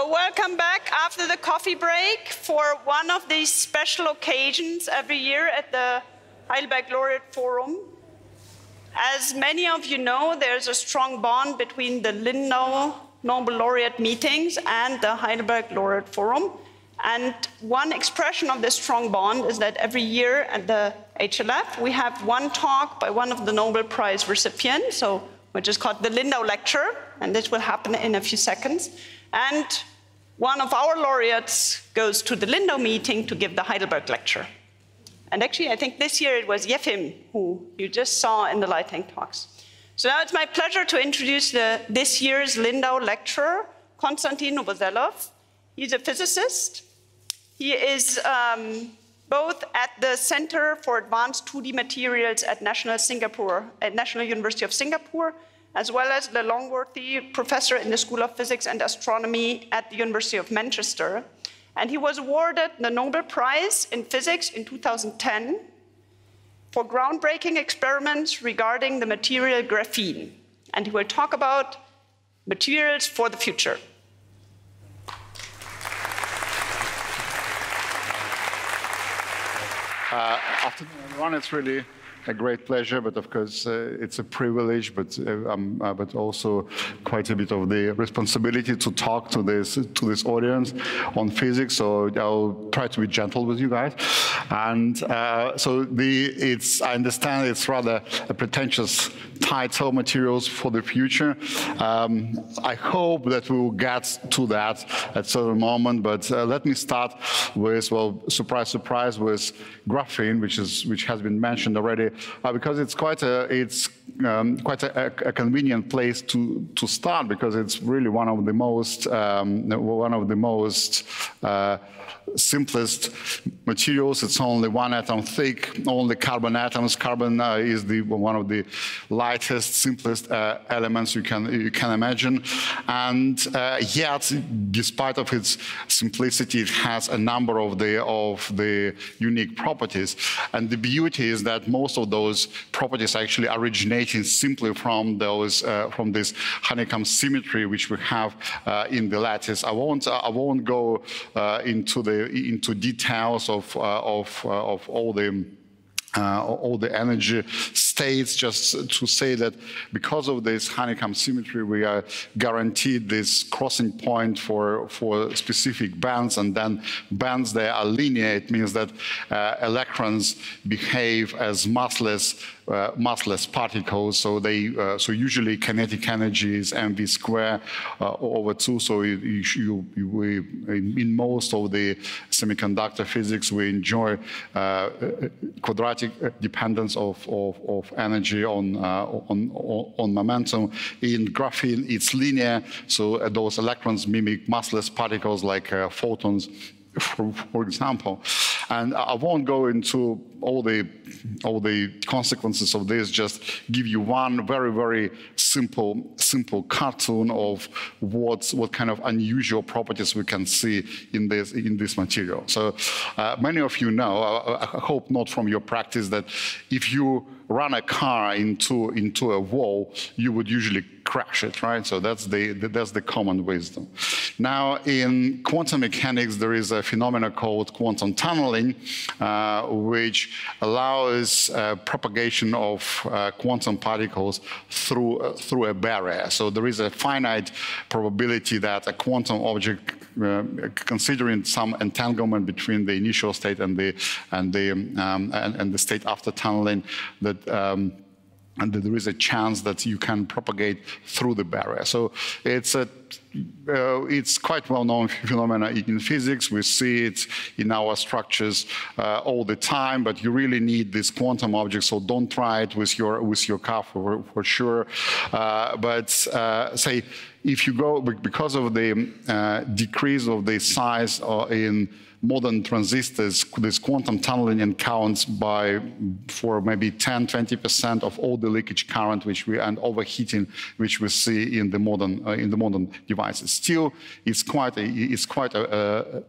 So welcome back after the coffee break for one of these special occasions every year at the Heidelberg Laureate Forum. As many of you know, there's a strong bond between the Lindau Nobel Laureate meetings and the Heidelberg Laureate Forum. And one expression of this strong bond is that every year at the HLF, we have one talk by one of the Nobel Prize recipients, which is called the Lindau Lecture, and this will happen in a few seconds. And one of our laureates goes to the Lindau meeting to give the Heidelberg Lecture. And actually, I think this year it was Yefim, who you just saw in the Lightning talks. So now it's my pleasure to introduce this year's Lindau lecturer, Konstantin Novoselov. He's a physicist. He is both at the Center for Advanced 2D Materials at National University of Singapore, as well as the Longworthy Professor in the School of Physics and Astronomy at the University of Manchester. And he was awarded the Nobel Prize in Physics in 2010 for groundbreaking experiments regarding the material graphene. And he will talk about materials for the future. Afternoon, everyone. It's really a great pleasure, but of course it's a privilege, but also quite a bit of the responsibility to talk to this audience on physics. So I'll try to be gentle with you guys. And I understand it's rather a pretentious title, materials for the future. I hope that we will get to that at a certain moment. But let me start with, well, surprise, surprise, with graphene, which has been mentioned already. Because it's quite a convenient place to start, because it's really one of the most simplest materials. It's only one atom thick, only carbon atoms. Carbon is one of the lightest, simplest elements you can imagine. And yet, despite of its simplicity, it has a number of the unique properties. And the beauty is that most of those properties actually originating simply from this honeycomb symmetry which we have in the lattice. I won't go into details of all the energy states, just to say that because of this honeycomb symmetry, we are guaranteed this crossing point for specific bands, and then bands that are linear. It means that electrons behave as massless particles, so usually kinetic energy is mv squared over 2. So in most of the semiconductor physics, we enjoy quadratic dependence of energy on momentum. In graphene, it's linear, so those electrons mimic massless particles like photons, for example. And I won't go into all the consequences of this, just give you one very, very simple cartoon of what kind of unusual properties we can see in this material. So many of you know, I hope not from your practice, that if you run a car into a wall, you would usually crash it, right? So that's the common wisdom. Now, in quantum mechanics, there is a phenomenon called quantum tunneling, which allows propagation of quantum particles through a barrier. So there is a finite probability that a quantum object, considering some entanglement between the initial state and the state after tunneling, and there is a chance that you can propagate through the barrier. So it's quite well-known phenomenon in physics. We see it in our structures all the time, but you really need this quantum object, so don't try it with your car for sure. But say, if you go, because of the decrease of the size in modern transistors, this quantum tunneling accounts for maybe 10–20% of all the leakage current and overheating which we see in the modern devices. Still, it's quite a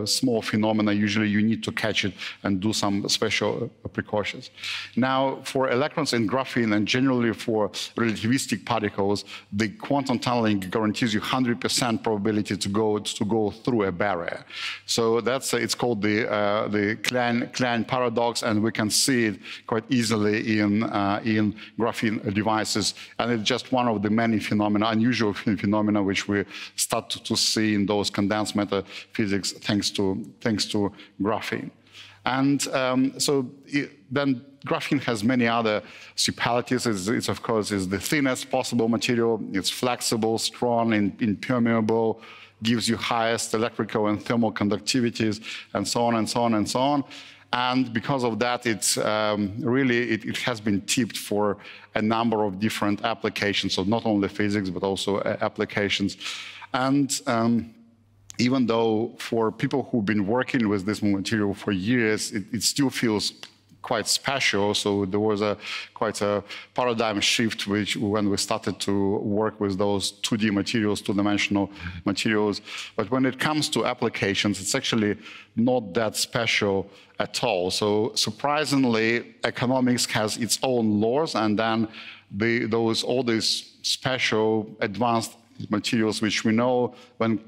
small phenomenon. Usually, you need to catch it and do some special precautions. Now, for electrons in graphene and generally for relativistic particles, the quantum tunneling guarantees you 100% probability to go through a barrier. So it's called the Klein paradox, and we can see it quite easily in graphene devices. And it's just one of the many phenomena, unusual phenomena, which we start to see in those condensed matter physics thanks to graphene. And then graphene has many other superlatives. It's of course the thinnest possible material. It's flexible, strong, impermeable, gives you highest electrical and thermal conductivities, and so on and so on and so on. And because of that, it has been tipped for a number of different applications. So not only physics, but also applications. And even though for people who've been working with this material for years, it still feels quite special. So there was quite a paradigm shift when we started to work with those 2D materials, two-dimensional materials. But when it comes to applications, it's actually not that special at all. So surprisingly, economics has its own laws, and then all these special advanced materials which we know when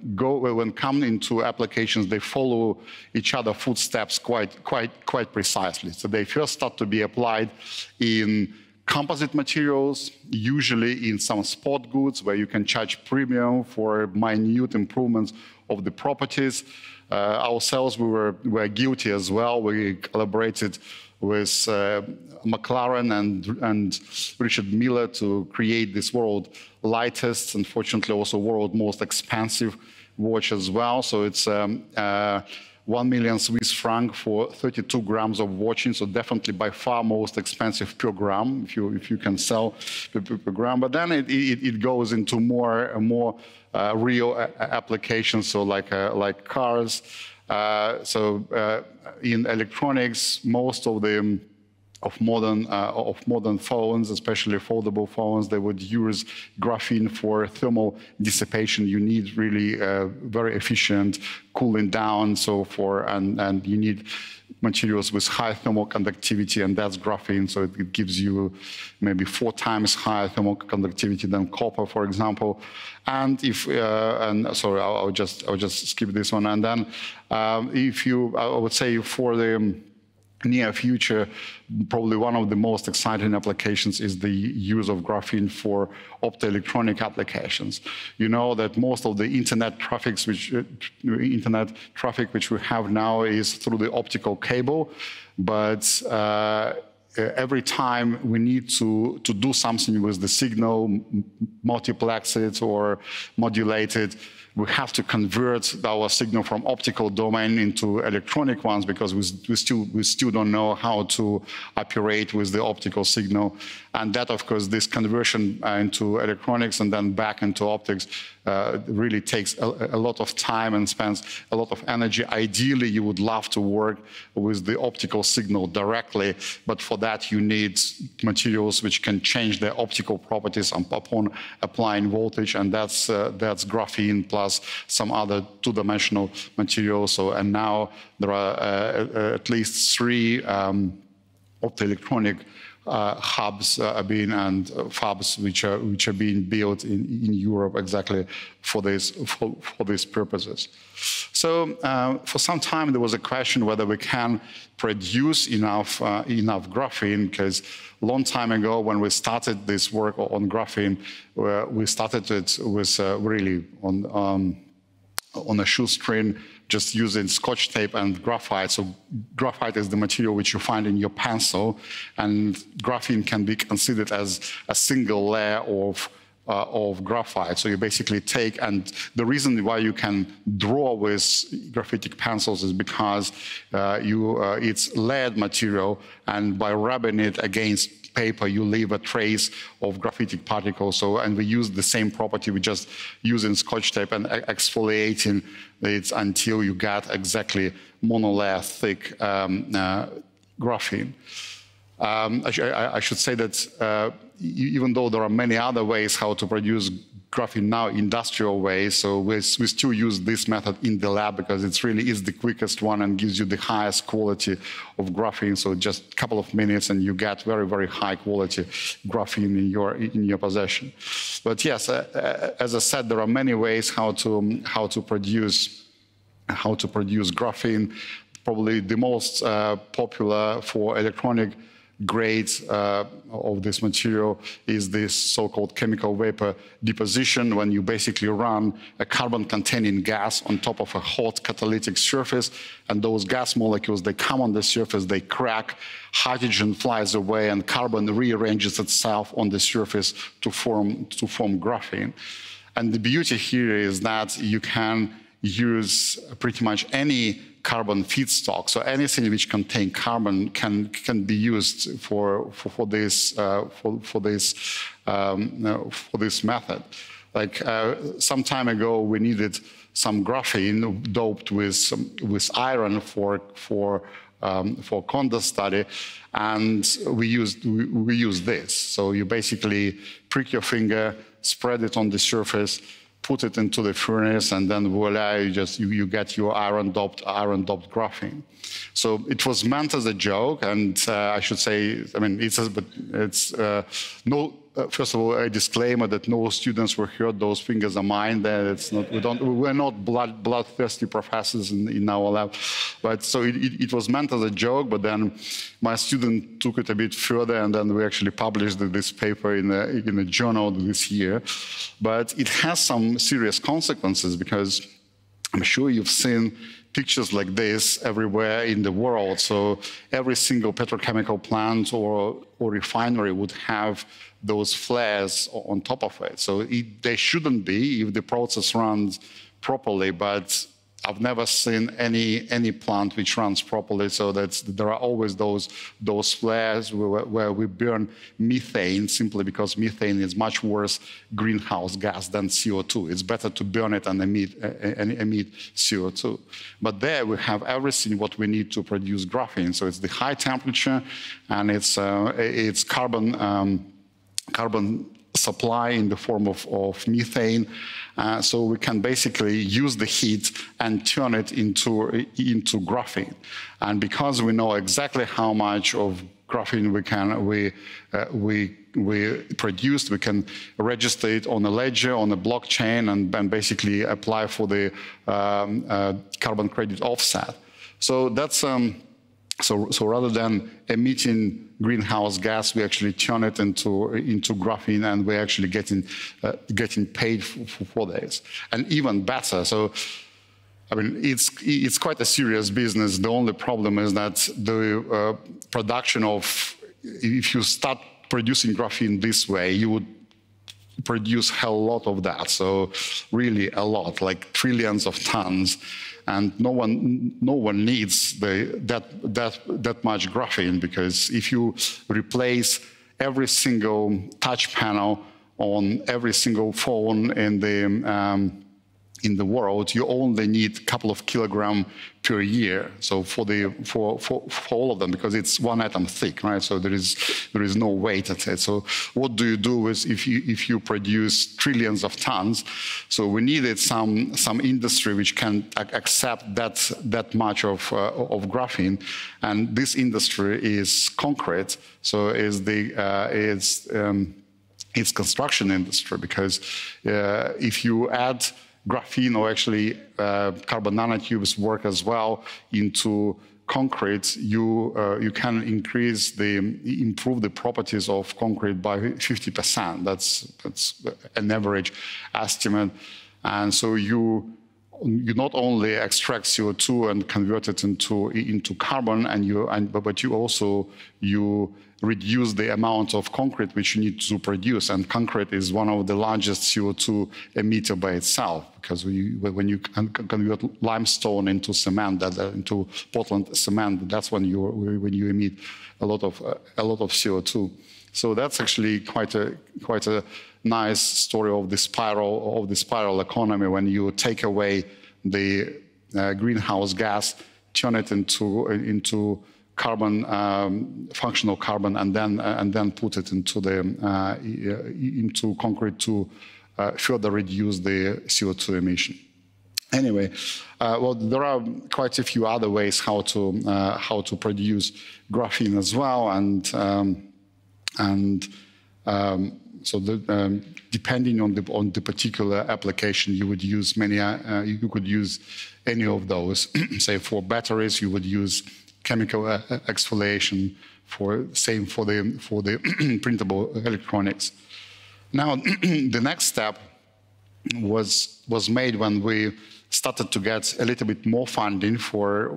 come into applications, they follow each other's footsteps quite precisely. So they first start to be applied in composite materials, usually in some sport goods where you can charge premium for minute improvements of the properties. Ourselves, we were guilty as well. We collaborated with McLaren and Richard Miller to create this world lightest, unfortunately also world most expensive watch as well. So it's 1 million Swiss franc for 32 grams of watching. So definitely by far most expensive per gram, if you can sell per gram. But then it goes into more real applications. So like cars. In electronics, most of modern phones, especially foldable phones, they would use graphene for thermal dissipation. You need really very efficient cooling down, and you need materials with high thermal conductivity, and that's graphene. So it gives you maybe 4 times higher thermal conductivity than copper, for example. And sorry, I'll just skip this one. And then I would say for the near future, probably one of the most exciting applications is the use of graphene for optoelectronic applications. You know that most of the internet traffic which we have now is through the optical cable, but every time we need to do something with the signal, multiplex it or modulate it, we have to convert our signal from optical domain into electronic ones because we still don't know how to operate with the optical signal. And that, of course, this conversion into electronics and then back into optics really takes a lot of time and spends a lot of energy. Ideally, you would love to work with the optical signal directly, but for that you need materials which can change their optical properties upon applying voltage, and that's graphene plus some other two-dimensional materials. And now there are at least 3 optoelectronic hubs and fabs which are being built in Europe exactly for these purposes. So for some time there was a question whether we can produce enough graphene, because a long time ago when we started this work on graphene, we started it with really on a shoestring, just using Scotch tape and graphite. So graphite is the material which you find in your pencil, and graphene can be considered as a single layer of of graphite. So you basically take, and the reason why you can draw with graphitic pencils is because it's lead material, and by rubbing it against paper, you leave a trace of graphitic particles. So, and we use the same property, we just using Scotch tape and exfoliating it until you get exactly monolayer thick graphene. I should say that even though there are many other ways how to produce graphene now, industrial ways, so we still use this method in the lab because it really is the quickest one and gives you the highest quality of graphene. So just a couple of minutes and you get very, very high quality graphene in your possession. But yes, as I said, there are many ways how to produce graphene. Probably the most popular for electronic grades of this material is this so-called chemical vapor deposition, when you basically run a carbon-containing gas on top of a hot catalytic surface, and those gas molecules, they come on the surface, they crack, hydrogen flies away, and carbon rearranges itself on the surface to form graphene. And the beauty here is that you can use pretty much any carbon feedstock, so anything which contains carbon can be used for this method. Like some time ago, we needed some graphene doped with iron for conda study, and we use this. So you basically prick your finger, spread it on the surface, put it into the furnace, and then voila, you get your iron-doped graphene. So it was meant as a joke, and I should say, I mean, first of all, a disclaimer that no students were hurt. Those fingers are mine. We're not bloodthirsty professors in our lab. But so it was meant as a joke. But then my student took it a bit further, and then we actually published this paper in a journal this year. But it has some serious consequences, because I'm sure you've seen pictures like this everywhere in the world. So every single petrochemical plant or refinery would have those flares on top of it. So they shouldn't be if the process runs properly, but I've never seen any plant which runs properly. So there are always those flares where we burn methane, simply because methane is much worse greenhouse gas than CO2. It's better to burn it and emit CO2. But there we have everything what we need to produce graphene. So it's the high temperature, and it's carbon supply in the form of methane. So we can basically use the heat and turn it into graphene. And because we know exactly how much of graphene we produced, we can register it on a ledger, on a blockchain, and then basically apply for the carbon credit offset. So that's so rather than emitting greenhouse gas, we actually turn it into graphene, and we're actually getting paid for this. And even better, so I mean, it's quite a serious business. The only problem is that the production of, if you start producing graphene this way, you would produce a hell lot of that. So really a lot, like trillions of tons. And no one needs that much graphene, because if you replace every single touch panel on every single phone in the world, you only need a couple of kilograms per year. So for all of them, because it's one atom thick, right? So there is no weight at it. So what do you do with if you produce trillions of tons? So we needed some industry which can accept that much of graphene, and this industry is concrete. So it's construction industry, because if you add graphene, or actually carbon nanotubes work as well, into concrete, you can improve the properties of concrete by 50%. That's an average estimate. And so you you not only extract CO2 and convert it into carbon, but you also reduce the amount of concrete which you need to produce. And concrete is one of the largest CO2 emitter by itself, because when you convert limestone into cement, into Portland cement, that's when you emit a lot of CO2. So that's actually quite a nice story of the spiral economy, when you take away the greenhouse gas, turn it into carbon, functional carbon, and then put it into concrete to further reduce the CO2 emission. Anyway, well, there are quite a few other ways how to produce graphene as well, so depending on the particular application, you would use you could use any of those. Say for batteries, you would use chemical exfoliation. Same for the printable electronics. Now, the next step was made when we started to get a little bit more funding for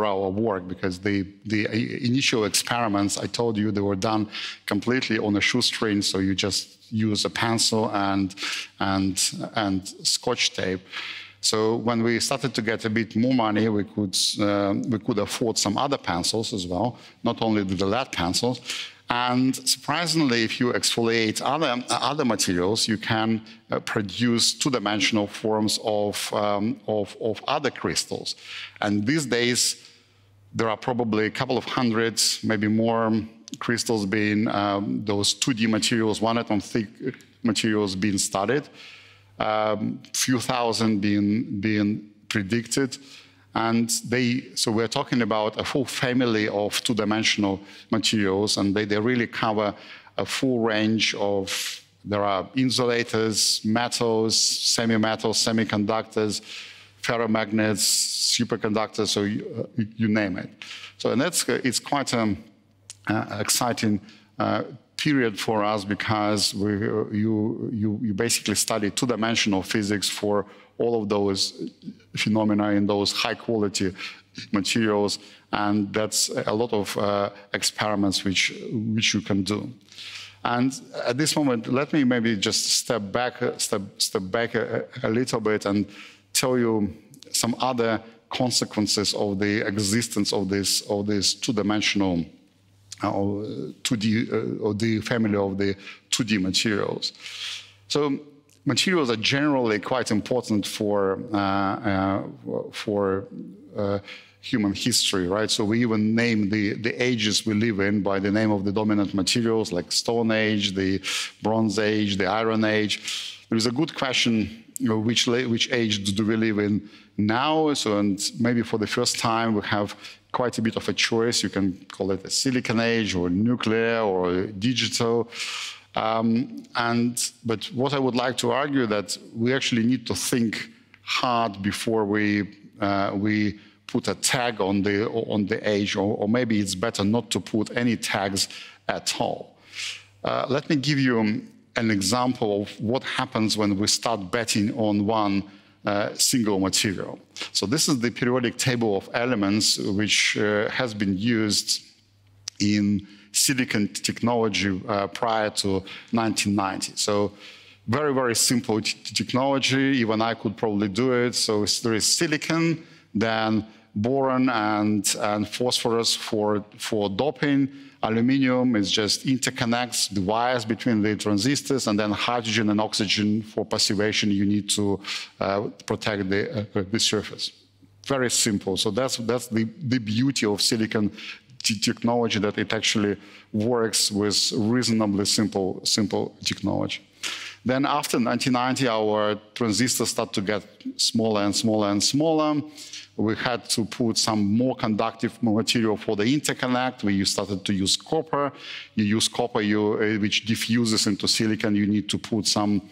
our work, because the initial experiments, I told you, they were done completely on a shoestring, so you just use a pencil and Scotch tape. So when we started to get a bit more money, we could afford some other pencils as well, not only the lead pencils. And surprisingly, if you exfoliate other materials, you can produce two-dimensional forms of other crystals. And these days, there are probably a couple of hundreds, maybe more, crystals being those 2D materials, one-atom thick materials being studied, few thousand being predicted. And so we're talking about a full family of two-dimensional materials, and they really cover a full range of, there are insulators, metals, semi-metals, semiconductors, ferromagnets, superconductors, so you name it. So, and it's quite an exciting period for us, because you basically study two-dimensional physics for all of those phenomena in those high-quality materials, and that's a lot of experiments which you can do. And at this moment, let me maybe just step back a little bit and tell you some other consequences of the existence of this two-dimensional 2D or the family of the 2D materials. So materials are generally quite important for human history, right? So we even name the ages we live in by the name of the dominant materials, like Stone Age, the Bronze Age, the Iron Age. There is a good question, which age do we live in now? So, and maybe for the first time, we have quite a bit of a choice. You can call it a silicon age, or nuclear, or digital. But what I would like to argue, that we actually need to think hard before we put a tag on the age, or maybe it's better not to put any tags at all. Let me give you an example of what happens when we start betting on one single material. So this is the periodic table of elements which has been used in silicon technology prior to 1990. So very, very simple technology. Even I could probably do it. So there is silicon, then boron and phosphorus for doping. Aluminium is just interconnects the wires between the transistors, and then hydrogen and oxygen for passivation. You need to protect the surface. Very simple. So that's the beauty of silicon technology, that it actually works with reasonably simple technology. Then after 1990, our transistors start to get smaller and smaller and smaller. We had to put some more conductive material for the interconnect. We started to use copper. You use copper, which diffuses into silicon. You need to put some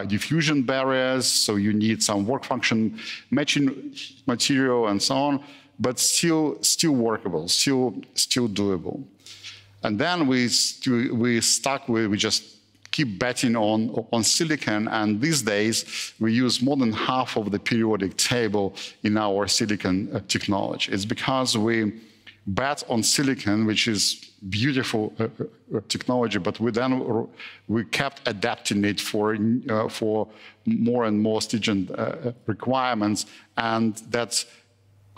diffusion barriers, so you need some work function matching material and so on, but still workable, still doable. And then we just keep betting on silicon, and these days we use more than half of the periodic table in our silicon technology. It's because we bet on silicon, which is beautiful technology, but we kept adapting it for more and more stringent requirements, and that's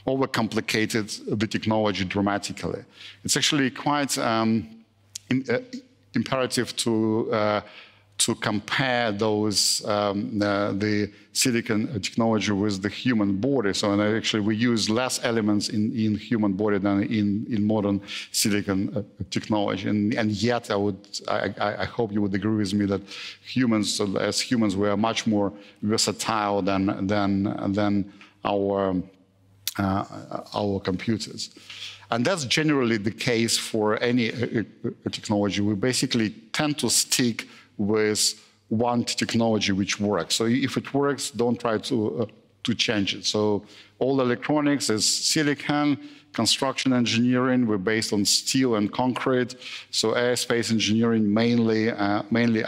overcomplicated the technology dramatically. It's actually quite imperative to compare those the silicon technology with the human body. So, and actually, we use less elements in human body than in modern silicon technology. And yet, I hope you would agree with me that humans, as humans, we are much more versatile than our computers. And that's generally the case for any technology. We basically tend to stick with one technology which works. So if it works, don't try to change it. So all electronics is silicon. Construction engineering, we're based on steel and concrete. So aerospace engineering, mainly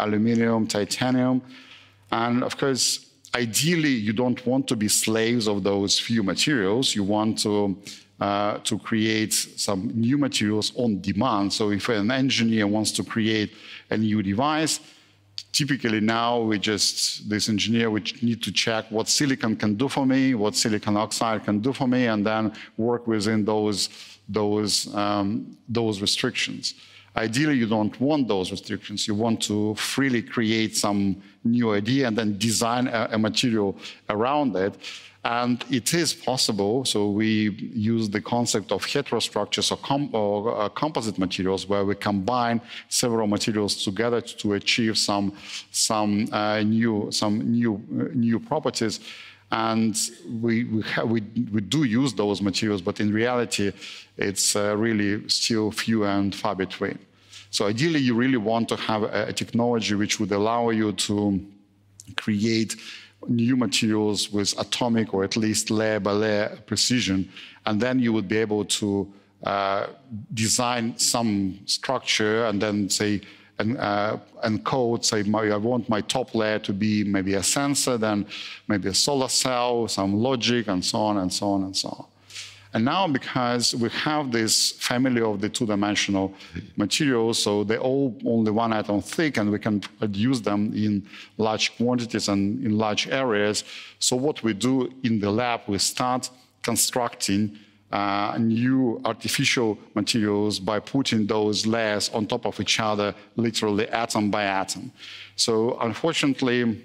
aluminum, titanium. And of course, ideally, you don't want to be slaves of those few materials. You want to create some new materials on demand. So if an engineer wants to create a new device, typically now this engineer would need to check what silicon can do for me, what silicon oxide can do for me, and then work within those restrictions. Ideally, you don't want those restrictions. You want to freely create some new idea and then design a material around it. And it is possible. So we use the concept of heterostructures or composite materials, where we combine several materials together to achieve some new properties. And we do use those materials, but in reality, it's really still few and far between. So ideally, you really want to have a technology which would allow you to create new materials with atomic or at least layer by layer precision, and then you would be able to design some structure and then say encode, say I want my top layer to be maybe a sensor, then maybe a solar cell, some logic, and so on and so on and so on. And now, because we have this family of the two-dimensional materials, so they're all only one atom thick, and we can produce them in large quantities and in large areas. So what we do in the lab, we start constructing new artificial materials by putting those layers on top of each other, literally atom by atom. So unfortunately,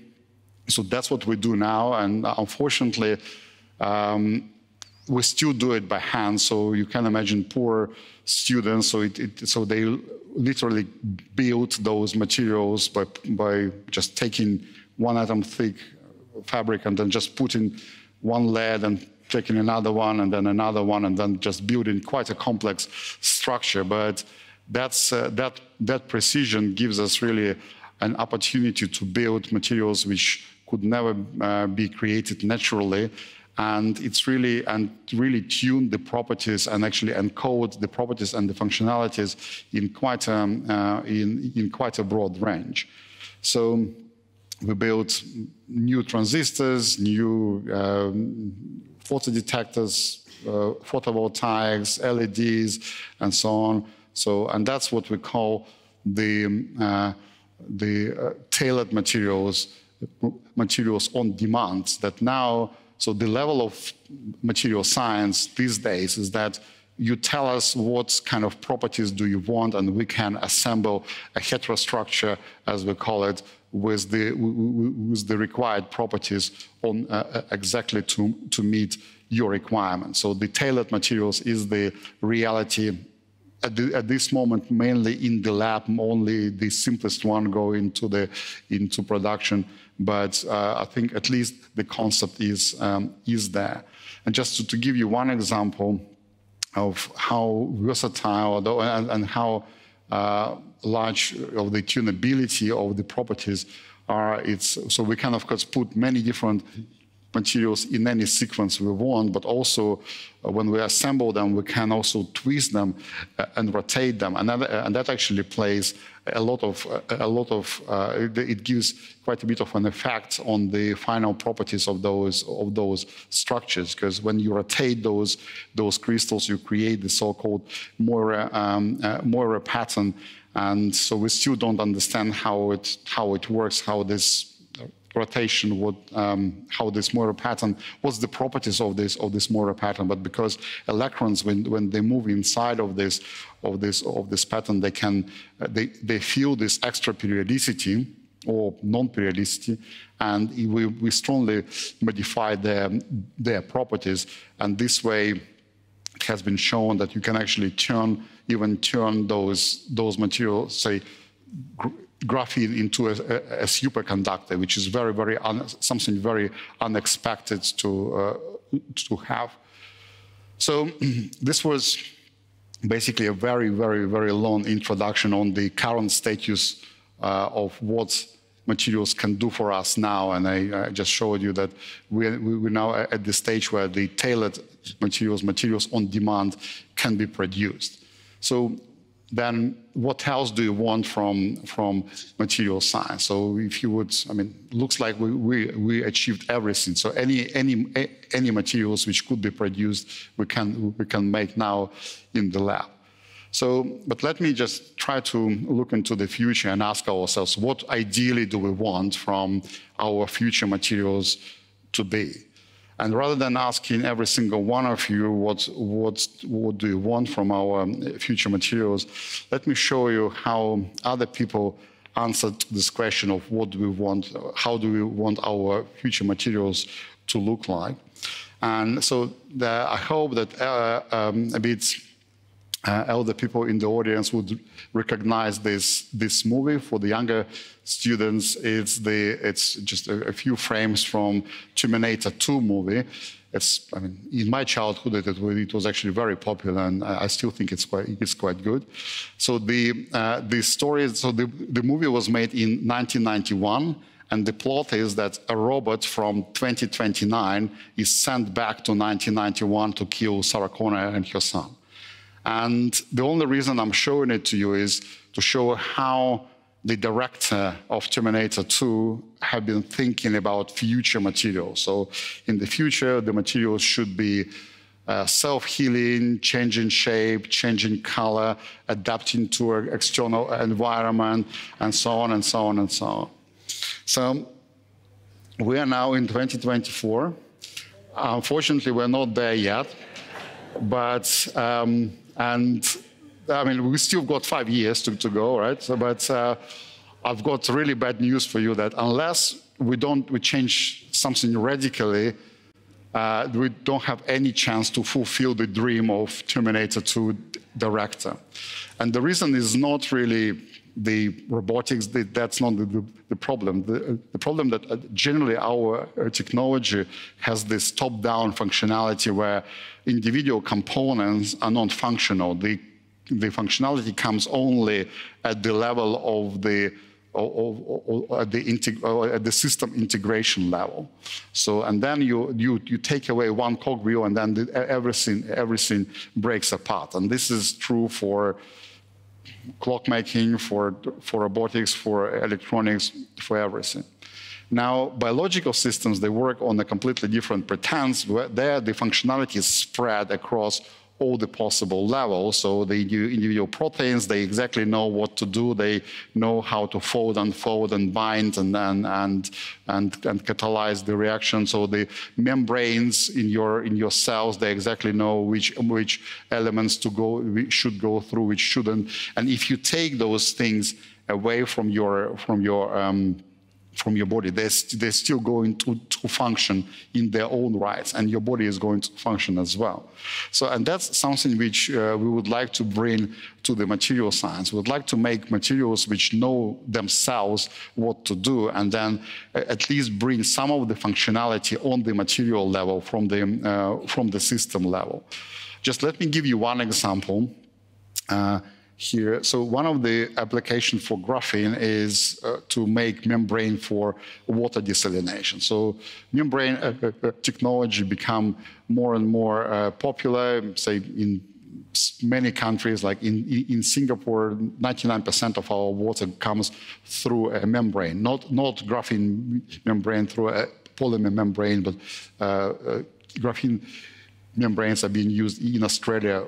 so that's what we do now, and unfortunately, we still do it by hand. So you can imagine poor students. So they literally build those materials by just taking one atom thick fabric and then just putting one layer and taking another one and then another one and then just building quite a complex structure. But that precision gives us really an opportunity to build materials which could never be created naturally. And it's really tune the properties and actually encode the properties and the functionalities in quite a broad range. So we built new transistors, new photodetectors, photovoltaics, LEDs, and so on. So, and that's what we call the tailored materials on demand. That now. So the level of material science these days is that you tell us what kind of properties do you want, and we can assemble a heterostructure, as we call it, with the required properties on exactly to meet your requirements. So the tailored materials is the reality at this moment, mainly in the lab. Only the simplest one go into production. But I think at least the concept is there. And just to give you one example of how versatile and how large of the tunability of the properties are, so we can of course put many different materials in any sequence we want, but also when we assemble them, we can also twist them and rotate them, and that actually plays it gives quite a bit of an effect on the final properties of those structures, because when you rotate those crystals, you create the so-called Moira pattern, and so we still don't understand how it works, how this rotation would, how this Moira pattern, what's the properties of this Moira pattern. But because electrons, when they move inside of this pattern, they feel this extra periodicity or non-periodicity, and we strongly modify their properties. And this way, it has been shown that you can actually even turn those materials, say, graphene into a superconductor, which is something very unexpected to have. So this was basically a very long introduction on the current status of what materials can do for us now, and I just showed you that we're now at the stage where the tailored materials on demand can be produced. So then what else do you want from material science? So if you would, looks like we achieved everything. So any materials which could be produced, we can make now in the lab. So, but let me just try to look into the future and ask ourselves, what ideally do we want from our future materials to be? And rather than asking every single one of you what do you want from our future materials, let me show you how other people answered this question of what do we want, how do we want our future materials to look like. And so I hope that a bit elder people in the audience would recognize this movie. For the younger students, it's just a few frames from Terminator 2 movie. In my childhood, it was actually very popular, and I still think it's quite good. So the story, so the movie was made in 1991, and the plot is that a robot from 2029 is sent back to 1991 to kill Sarah Connor and her son. And the only reason I'm showing it to you is to show how the director of Terminator 2 have been thinking about future materials. So in the future, the materials should be self-healing, changing shape, changing color, adapting to an external environment, and so on and so on and so on. So we are now in 2024. Unfortunately, we're not there yet, but we still got 5 years to go, right? So, but I've got really bad news for you, that unless we change something radically, we don't have any chance to fulfill the dream of Terminator 2 director. And the reason is not really the robotics, that's not the problem. The problem that generally our technology has this top-down functionality where individual components are not functional. The functionality comes only at the level of at the system integration level. So, and then you take away one cogwheel, and then everything breaks apart. And this is true for clockmaking, for robotics, for electronics, for everything. Now, biological systems, they work on a completely different pretense. There, the functionality is spread across all the possible levels. So the individual proteins, they exactly know what to do. They know how to fold, unfold, and bind, and catalyze the reaction. So the membranes in your cells, they exactly know which elements should go through, which shouldn't. And if you take those things away from your body, they're still going to function in their own rights, and your body is going to function as well. So, and that's something which we would like to bring to the material science. We would like to make materials which know themselves what to do, and then at least bring some of the functionality on the material level from the system level. Just let me give you one example. here. So one of the applications for graphene is to make membrane for water desalination. So membrane technology become more and more popular, say in many countries, like in Singapore, 99% of our water comes through a membrane, not graphene membrane through a polymer membrane, but graphene membranes are being used in Australia,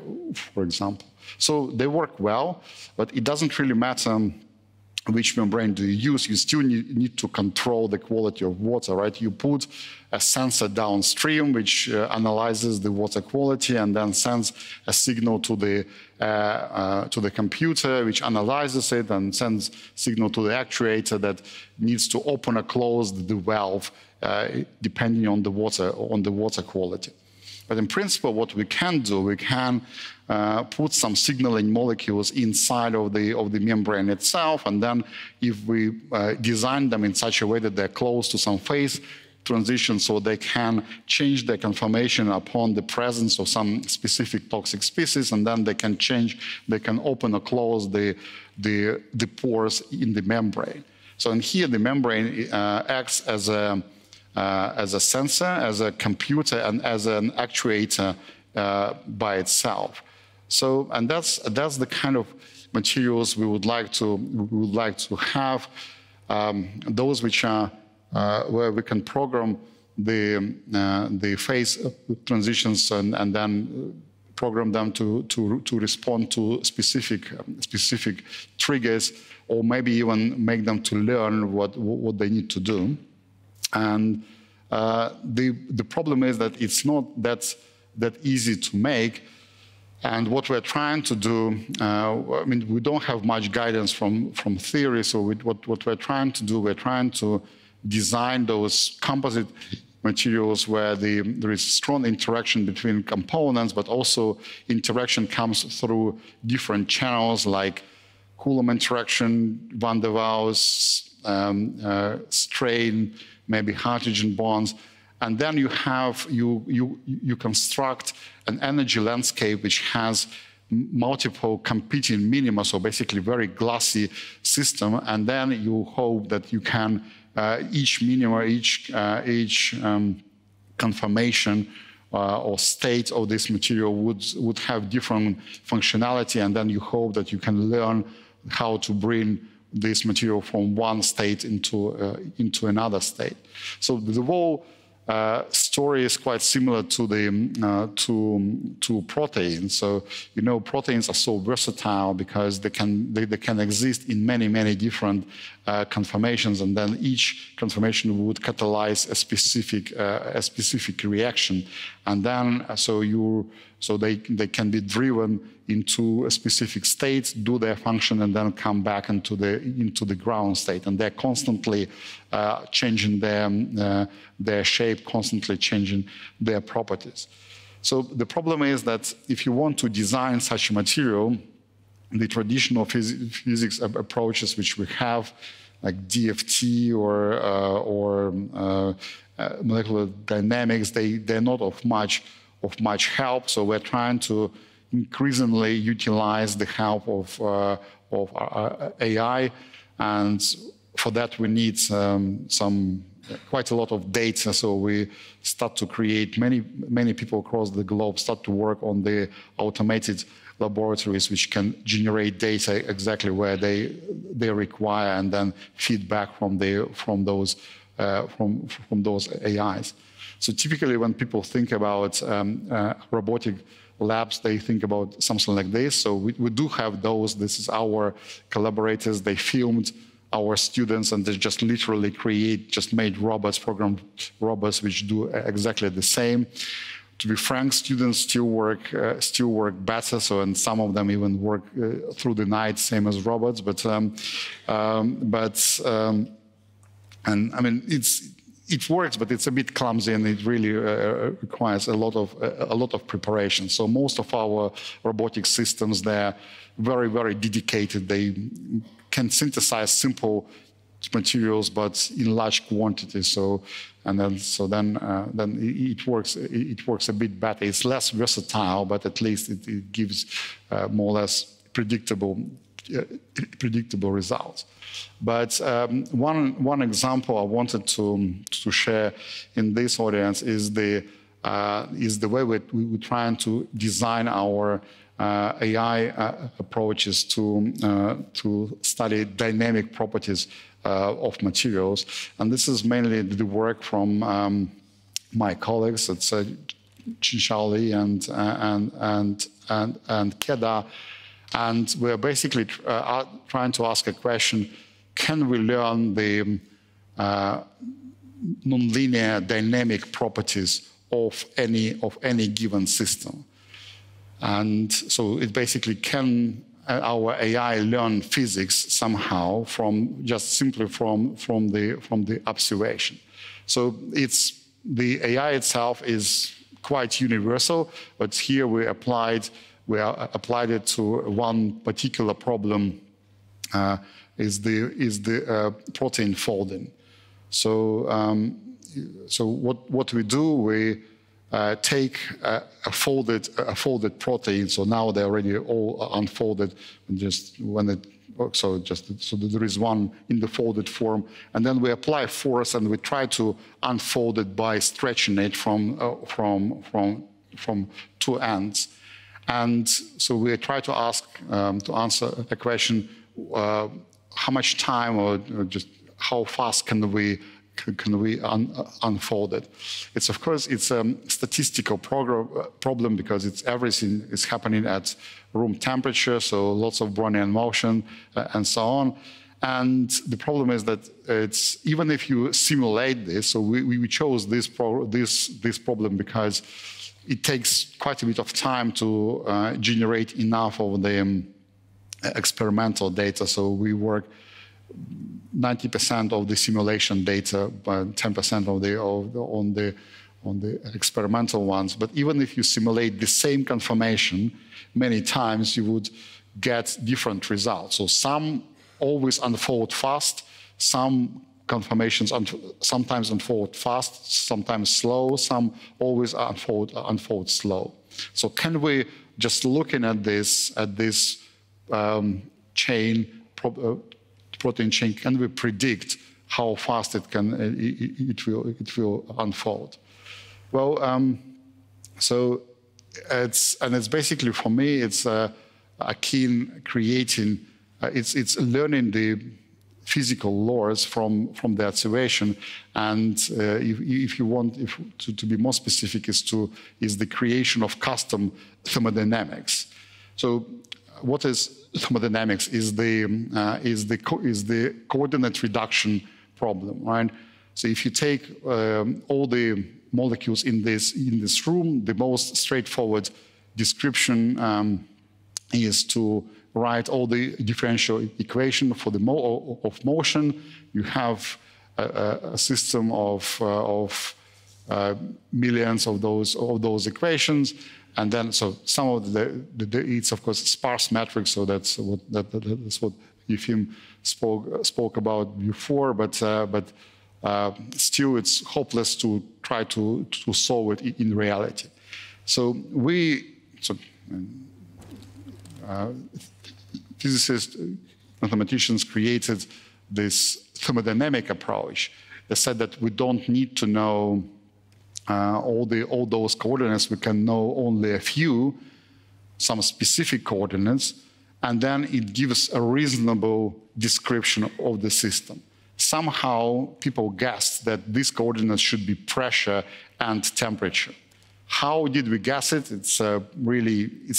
for example. So they work well, but it doesn't really matter which membrane do you use. You still need to control the quality of water, right? You put a sensor downstream which analyzes the water quality and then sends a signal to the computer, which analyzes it and sends signal to the actuator that needs to open or close the valve depending on the water quality. But in principle, what we can do, we can put some signaling molecules inside of the membrane itself, and then if we design them in such a way that they're close to some phase transition, so they can change their conformation upon the presence of some specific toxic species, and then they can open or close the pores in the membrane. So in here, the membrane acts as a sensor, as a computer, and as an actuator by itself. So, and that's the kind of materials we would like to have. Those which are where we can program the phase transitions and then program them to respond to specific triggers, or maybe even make them to learn what they need to do. And the problem is that it's not that easy to make. And what we're trying to do, I mean, we don't have much guidance from theory. So what we're trying to do, we're trying to design those composite materials where there is strong interaction between components, but also interaction comes through different channels like Coulomb interaction, van der Waals, strain, maybe hydrogen bonds, and then you construct an energy landscape which has multiple competing minima, so basically very glassy system, and then you hope that you can each minima, each conformation or state of this material would have different functionality, and then you hope that you can learn how to bring this material from one state into another state. So the whole story is quite similar to to proteins. So proteins are so versatile because they can exist in many different conformations, and then each conformation would catalyze a specific reaction, and then so they can be driven into a specific state, do their function, and then come back into the ground state. And they're constantly changing their shape, constantly changing their properties. So the problem is that if you want to design such a material, the traditional physics approaches which we have, like DFT or molecular dynamics, they're not of much help. So we're trying to increasingly utilize the help of AI, and for that we need quite a lot of data. So we start to create many people across the globe start to work on the automated laboratories which can generate data exactly where they require, and then feedback from those AIs. So typically when people think about robotic labs, they think about something like this. So we do have those. This is our collaborators. They filmed our students, and they just literally made robots, programmed robots, which do exactly the same. To be frank, students still work better. So, and some of them even work through the night, same as robots. And I mean, it works, but it's a bit clumsy, and it really requires a lot of preparation. So most of our robotic systems, they're very dedicated. They can synthesize simple materials, but in large quantities. So then it works a bit better. It's less versatile, but at least it gives more or less predictable results. But one example I wanted to share in this audience is the way we're trying to design our AI approaches to study dynamic properties of materials, and this is mainly the work from my colleagues. It's Chinshali and Keda, and we're basically trying to ask a question: can we learn the nonlinear dynamic properties of any given system? And so it basically, can our AI learn physics somehow simply from the observation? So the AI itself is quite universal, but here we applied it to one particular problem, is the protein folding. So what we do, we take a folded protein. So now they're already all unfolded, and so there is one in the folded form, and then we apply force and we try to unfold it by stretching it from two ends. And so we try to answer a question: how much time, or just how fast can we unfold it? Of course, it's a statistical problem, because everything is happening at room temperature, so lots of Brownian motion and so on. And the problem is that even if you simulate this, so we chose this problem because it takes quite a bit of time to generate enough of the experimental data. So we work 90% of the simulation data, but 10% on the experimental ones. But even if you simulate the same conformation many times, you would get different results. So some always unfold fast, some conformations sometimes unfold fast, sometimes slow, some always unfold slow. So can we, just looking at this protein chain, can we predict how fast it will unfold? Well, so it's basically, for me, it's akin creating, it's learning the physical laws from the observation, and if you want to be more specific, is the creation of custom thermodynamics. So what is thermodynamics? Is the coordinate reduction problem, right? So if you take all the molecules in this room, the most straightforward description is to write all the differential equation for the of motion. You have a system of millions of those equations, and then so some of it's of course sparse matrix. So that's what Yefim spoke about before, but still it's hopeless to try to solve it in reality. So physicists, mathematicians created this thermodynamic approach. They said that we don't need to know all those coordinates. We can know only a few, some specific coordinates, and then it gives a reasonable description of the system. Somehow people guessed that these coordinates should be pressure and temperature. How did we guess it? It's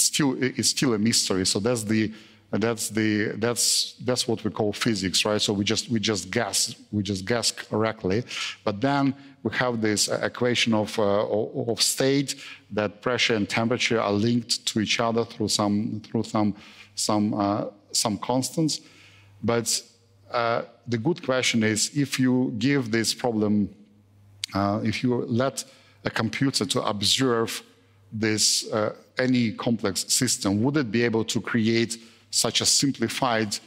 still a mystery. So that's what we call physics, right? So we just guess correctly. But then we have this equation of state, that pressure and temperature are linked to each other through some constants. But the good question is, if you give this problem, if you let a computer to observe this any complex system, would it be able to create such a simplified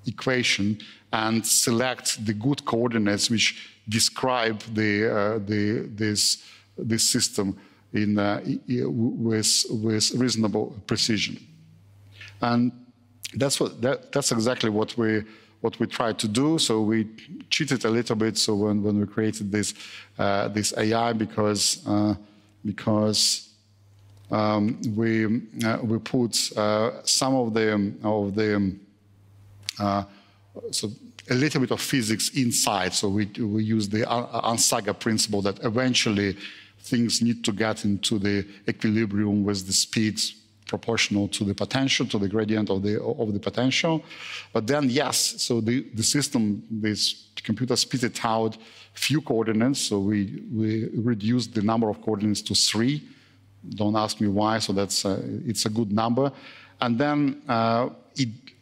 equation and select the good coordinates which describe this system with reasonable precision. And that's exactly what we tried to do. So we cheated a little bit. So when we created this AI, because we put some of the so a little bit of physics inside. So we use the Ansaga principle that eventually things need to get into the equilibrium with the speeds proportional to the potential, to the gradient of the potential. But then, yes, so the system, this computer spit it out few coordinates. So we reduced the number of coordinates to 3. Don't ask me why. So that's it's a good number. And then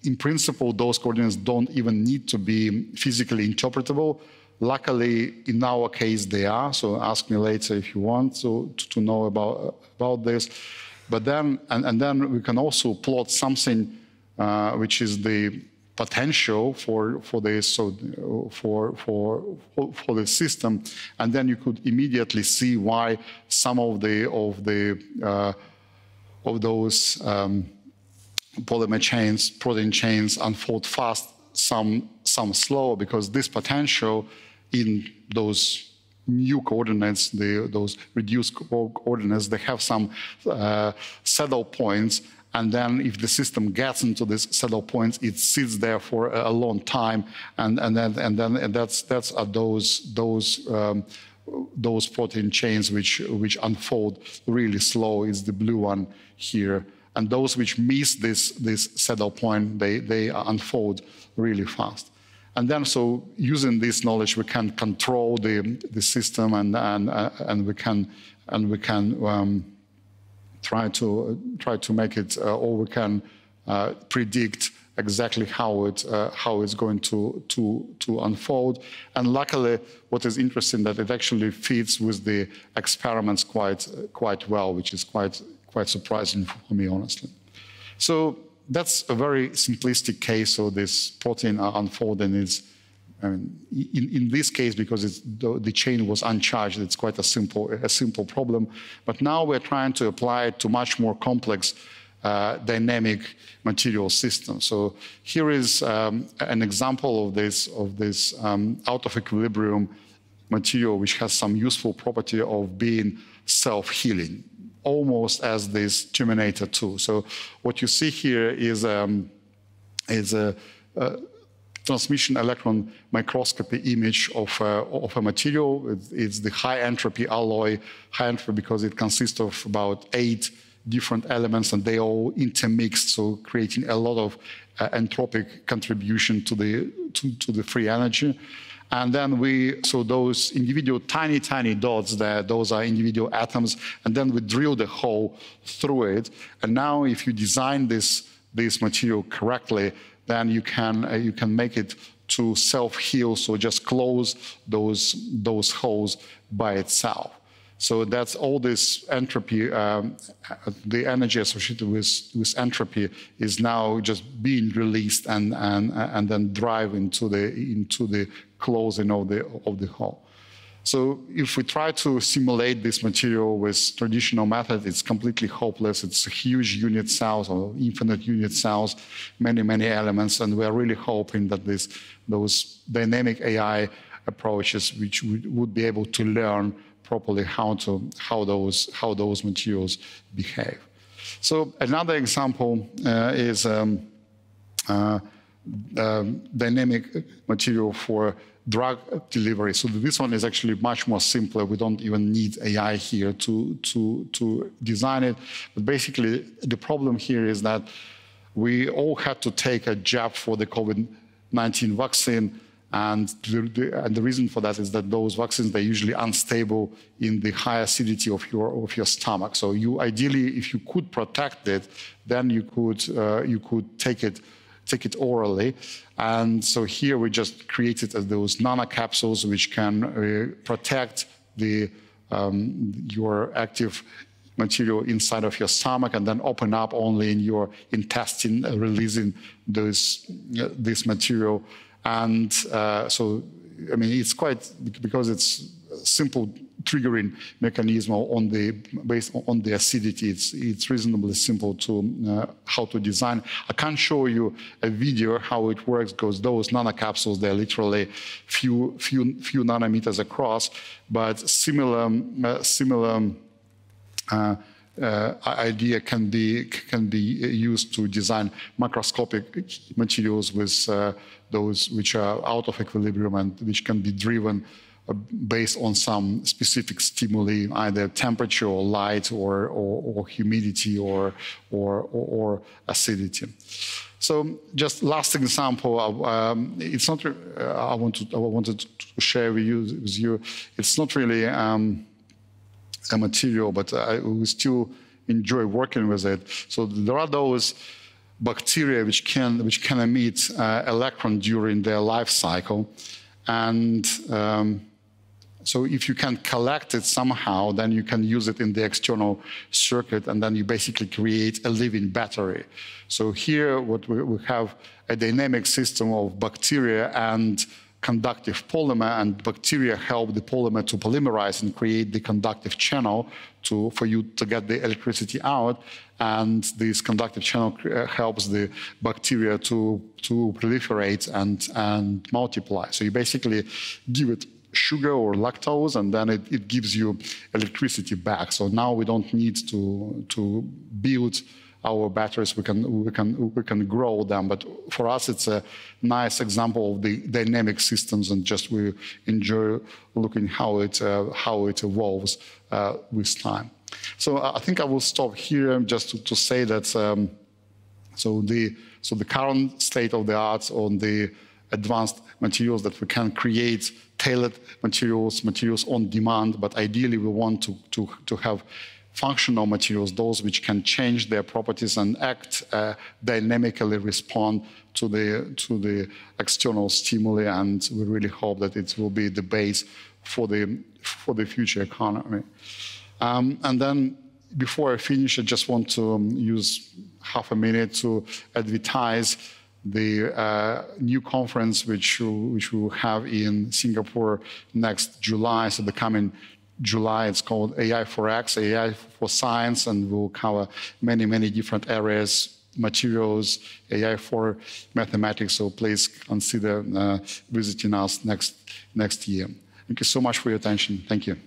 in principle, those coordinates don't even need to be physically interpretable. Luckily, in our case, they are. So ask me later if you want to know about this. But then, and then we can also plot something which is the potential for this, so for the system, and then you could immediately see why some of those polymer chains, protein chains unfold fast, some slow, because this potential in those new coordinates, those reduced coordinates, they have some saddle points, and then if the system gets into these saddle points, it sits there for a long time, and that's those protein chains which unfold really slow. Is the blue one here. And those which miss this saddle point, they unfold really fast. And then, so using this knowledge, we can control the system, and we can try to make it, or we can predict exactly how it's going to unfold. And luckily, what is interesting that it actually fits with the experiments quite well, which is quite surprising for me, honestly. So that's a very simplistic case. So this protein unfolding is, I mean, in this case, because the chain was uncharged, it's quite a simple problem. But now we're trying to apply it to much more complex dynamic material system. So here is an example of this out of equilibrium material, which has some useful property of being self-healing, almost as this Terminator 2. So what you see here is a transmission electron microscopy image of a material. It's the high entropy alloy, high entropy because it consists of about 8 different elements, and they all intermixed, so creating a lot of entropic contribution to the free energy. And then so those individual tiny dots there, those are individual atoms, and then we drill the hole through it. And now if you design this material correctly, then you can make it to self-heal, so just close those holes by itself. So that's all this entropy, the energy associated with entropy is now just being released and then drive into the closing of the hole. So if we try to simulate this material with traditional method, it's completely hopeless. It's huge unit cells or infinite unit cells, many elements, and we're really hoping that those dynamic AI approaches, which would be able to learn properly how those materials behave. So another example is dynamic material for drug delivery. So this one is actually much more simpler. We don't even need AI here to design it. But basically, the problem here is that we all had to take a jab for the COVID-19 vaccine. And the reason for that is that those vaccines, they're usually unstable in the high acidity of your stomach. So you ideally, if you could protect it, then you could take it orally. And so here we just created those nanocapsules which can protect your active material inside of your stomach and then open up only in your intestine, releasing this material. And so, I mean, it's quite, because it's simple triggering mechanism based on the acidity. It's reasonably simple to how to design. I can't show you a video how it works because those nanocapsules, they're literally few nanometers across, but similar idea can be used to design macroscopic materials with those which are out of equilibrium and which can be driven based on some specific stimuli, either temperature or light or humidity or acidity. So just last example, it's not. I wanted to share with you. It's not really a material, but we still enjoy working with it. So there are those bacteria which can emit electron during their life cycle, and so if you can collect it somehow, then you can use it in the external circuit, and then you basically create a living battery. So here what we have a dynamic system of bacteria and conductive polymer, and bacteria help the polymer to polymerize and create the conductive channel for you to get the electricity out, and this conductive channel helps the bacteria to proliferate and multiply. So you basically give it sugar or lactose, and then it gives you electricity back. So now we don't need to build our batteries. We can grow them, but for us it's a nice example of the dynamic systems, and just we enjoy looking how it evolves with time. So I think I will stop here just to say that so the current state of the art on the advanced materials, that we can create tailored materials on demand, but ideally we want to have functional materials, those which can change their properties and act dynamically, respond to the external stimuli, and we really hope that it will be the base for the future economy. And then before I finish, I just want to use half a minute to advertise the new conference which we will have in Singapore next July. So the coming July, it's called AI for X, AI for Science, and we'll cover many different areas, materials, AI for mathematics. So please consider visiting us next year. Thank you so much for your attention. Thank you.